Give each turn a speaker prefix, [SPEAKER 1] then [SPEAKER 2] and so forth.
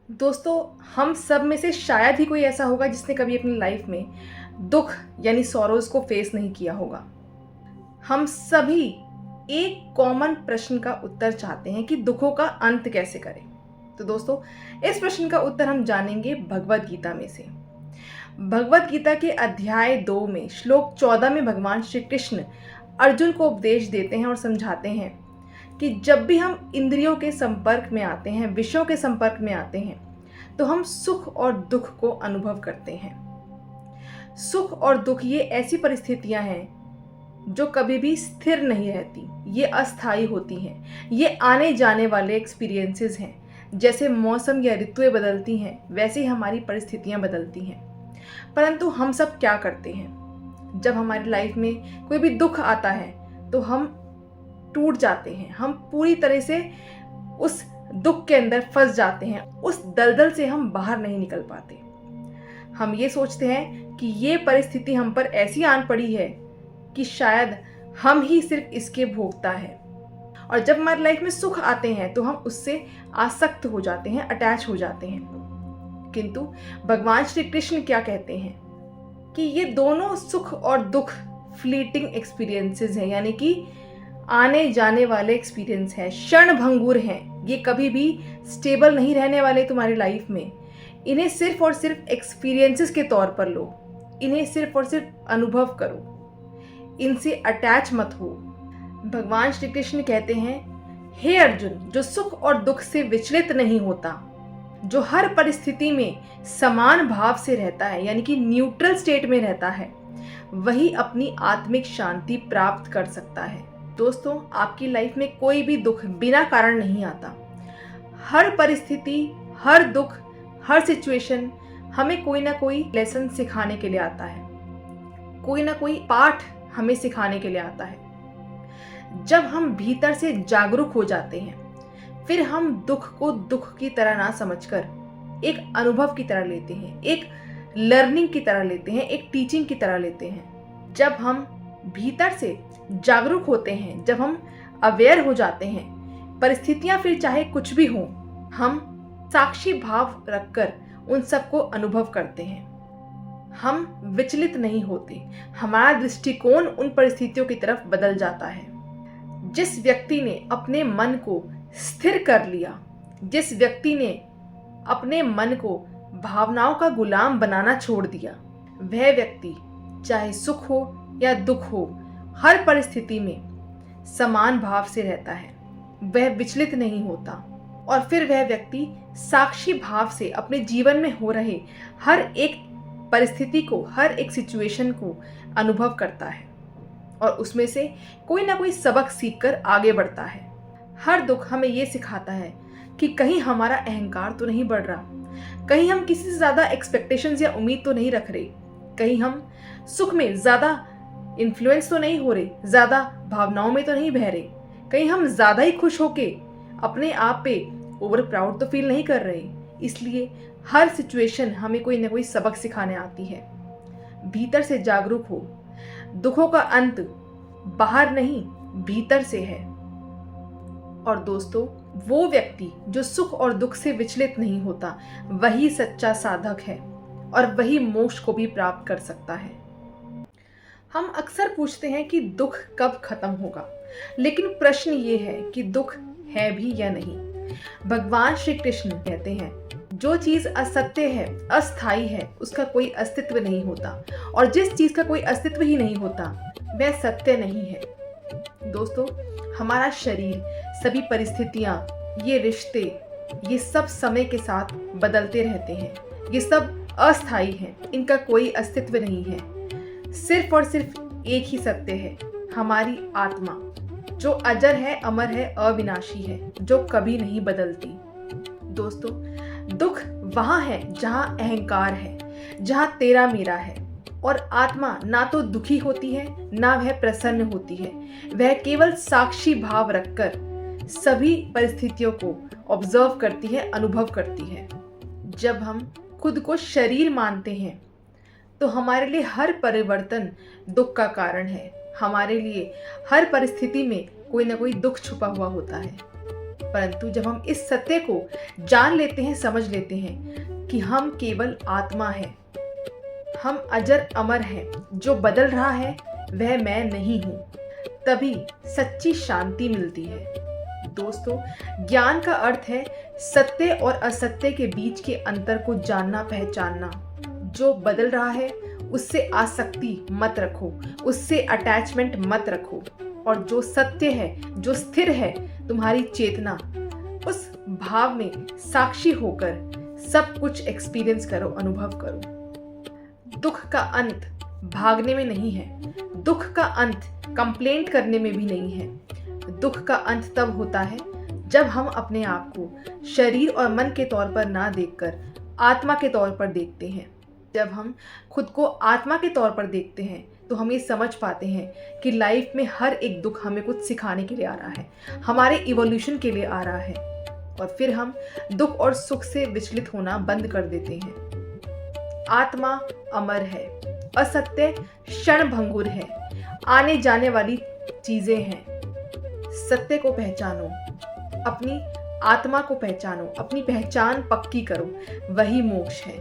[SPEAKER 1] दोस्तों, हम सब में से शायद ही कोई ऐसा होगा जिसने कभी अपनी लाइफ में दुख यानी सॉरोज को फेस नहीं किया होगा। हम सभी एक कॉमन प्रश्न का उत्तर चाहते हैं कि दुखों का अंत कैसे करें। तो दोस्तों, इस प्रश्न का उत्तर हम जानेंगे भगवत गीता में से। भगवत गीता के अध्याय 2 में श्लोक 14 में भगवान श्री कृष्ण अर्जुन को उपदेश देते हैं और समझाते हैं कि जब भी हम इंद्रियों के संपर्क में आते हैं, विषयों के संपर्क में आते हैं, तो हम सुख और दुख को अनुभव करते हैं। सुख और दुख ये ऐसी परिस्थितियां हैं जो कभी भी स्थिर नहीं रहती, ये अस्थायी होती हैं। ये आने जाने वाले एक्सपीरियंसेस हैं। जैसे मौसम या ऋतुएं बदलती हैं, वैसे ही हमारी परिस्थितियां बदलती हैं। परंतु हम सब क्या करते हैं? जब हमारी लाइफ में कोई भी दुख आता है तो हम टूट जाते हैं। हम पूरी तरह से उस दुख के अंदर फंस जाते हैं। उस दलदल से हम बाहर नहीं निकल पाते। हम ये सोचते हैं कि ये परिस्थिति हम पर ऐसी आन पड़ी है कि शायद हम ही सिर्फ इसके भोगता है। और जब हमारी लाइफ में सुख आते हैं तो हम उससे आसक्त हो जाते हैं, अटैच हो जाते हैं। किंतु भगवान श्री कृष्ण क्या कहते हैं कि ये दोनों सुख और दुख फ्लीटिंग एक्सपीरियंसेस हैं, यानी कि आने जाने वाले एक्सपीरियंस है, क्षण भंगुर हैं। ये कभी भी स्टेबल नहीं रहने वाले तुम्हारी लाइफ में। इन्हें सिर्फ और सिर्फ एक्सपीरियंसेस के तौर पर लो। इन्हें सिर्फ और सिर्फ अनुभव करो, इनसे अटैच मत हो। भगवान श्री कृष्ण कहते हैं, हे अर्जुन, जो सुख और दुख से विचलित नहीं होता, जो हर परिस्थिति में समान भाव से रहता है, यानी कि न्यूट्रल स्टेट में रहता है, वही अपनी आत्मिक शांति प्राप्त कर सकता है। दोस्तों, आपकी लाइफ में कोई भी दुख बिना कारण नहीं आता। हर परिस्थिति, हर दुख, हर सिचुएशन हमें कोई ना कोई लेसन सिखाने के लिए आता है, कोई ना कोई पाठ हमें सिखाने के लिए आता है। जब हम भीतर से जागरूक हो जाते हैं, फिर हम दुख को दुख की तरह ना समझकर एक अनुभव की तरह लेते हैं, एक लर्निंग की तरह लेते हैं, एक टीचिंग की तरह लेते हैं। जब हम भीतर से जागरूक होते हैं, जब हम अवेयर हो जाते हैं, परिस्थितियां फिर चाहे कुछ भी हों, हम साक्षी भाव रखकर उन सबको अनुभव करते हैं। हम विचलित नहीं होते। हमारा दृष्टिकोण उन परिस्थितियों की तरफ बदल जाता है। जिस व्यक्ति ने अपने मन को स्थिर कर लिया, जिस व्यक्ति ने अपने मन को भावनाओं का गुलाम बनाना छोड़ दिया, वह व्यक्ति चाहे सुख हो या दुख हो, हर परिस्थिति में समान भाव से रहता है। वह विचलित नहीं होता और फिर वह व्यक्ति साक्षी भाव से अपने जीवन में हो रहे हर एक परिस्थिति को, हर एक सिचुएशन को अनुभव करता है और उसमें से कोई ना कोई सबक सीखकर आगे बढ़ता है। हर दुख हमें ये सिखाता है कि कहीं हमारा अहंकार तो नहीं बढ़ रहा, कहीं हम किसी से ज़्यादा एक्सपेक्टेशंस या उम्मीद तो नहीं रख रहे, कहीं हम सुख में ज़्यादा इन्फ्लुएंस तो नहीं हो रहे, ज़्यादा भावनाओं में तो नहीं बह रहे, कहीं हम ज़्यादा ही खुश होके अपने आप पे ओवर प्राउड तो फील नहीं कर रहे। इसलिए हर सिचुएशन हमें कोई ना कोई सबक सिखाने आती है। भीतर से जागरूक हो। दुखों का अंत बाहर नहीं, भीतर से है। और दोस्तों, वो व्यक्ति जो सुख और दुख से विचलित नहीं होता, वही सच्चा साधक है और वही मोक्ष को भी प्राप्त कर सकता है। हम अक्सर पूछते हैं कि दुख कब खत्म होगा, लेकिन प्रश्न ये है कि दुख है भी या नहीं। भगवान श्री कृष्ण कहते हैं, जो चीज असत्य है, अस्थायी है, उसका कोई अस्तित्व नहीं होता, और जिस चीज का कोई अस्तित्व ही नहीं होता, वह सत्य नहीं है। दोस्तों, हमारा शरीर, सभी परिस्थितियां, ये रिश्ते, ये सब समय के साथ बदलते रहते हैं। ये सब अस्थायी हैं, इनका कोई अस्तित्व नहीं है। सिर्फ और सिर्फ एक ही सत्य है, हमारी आत्मा, जो अजर है, अमर है, अविनाशी है, जो कभी नहीं बदलती। दोस्तों, दुख वहां है जहां अहंकार है, जहां तेरा मेरा है, और आत्मा ना तो दुखी होती है, ना वह प्रसन्न होती है। वह केवल साक्षी भाव रखकर सभी परिस्थितियों को ऑब्जर्व करती है, अनुभव करती है। जब हम खुद को शरीर मानते हैं तो हमारे लिए हर परिवर्तन दुख का कारण है। हमारे लिए हर परिस्थिति में कोई ना कोई दुख छुपा हुआ होता है। परंतु जब हम इस सत्य को जान लेते हैं, समझ लेते हैं कि हम केवल आत्मा हैं, हम अजर अमर हैं, जो बदल रहा है वह मैं नहीं हूँ, तभी सच्ची शांति मिलती है। दोस्तों, ज्ञान का अर्थ है सत्य और असत्य के बीच के अंतर को जानना, पहचानना। जो बदल रहा है उससे आसक्ति मत रखो, उससे अटैचमेंट मत रखो, और जो सत्य है, जो स्थिर है, तुम्हारी चेतना, उस भाव में साक्षी होकर सब कुछ एक्सपीरियंस करो, अनुभव करो। दुख का अंत भागने में नहीं है, दुख का अंत कंप्लेंट करने में भी नहीं है। दुख का अंत तब होता है जब हम अपने आप को शरीर और मन के तौर पर ना देखकर आत्मा के तौर पर देखते हैं। जब हम खुद को आत्मा के तौर पर देखते हैं तो हम ये समझ पाते हैं कि लाइफ में हर एक दुख हमें कुछ सिखाने के लिए आ रहा है, हमारे इवोल्यूशन के लिए आ रहा है, और फिर हम दुख और सुख से विचलित होना बंद कर देते हैं। आत्मा अमर है, असत्य क्षण भंगुर है, आने जाने वाली चीजें हैं। सत्य को पहचानो, अपनी आत्मा को पहचानो, अपनी पहचान पक्की करो, वही मोक्ष है।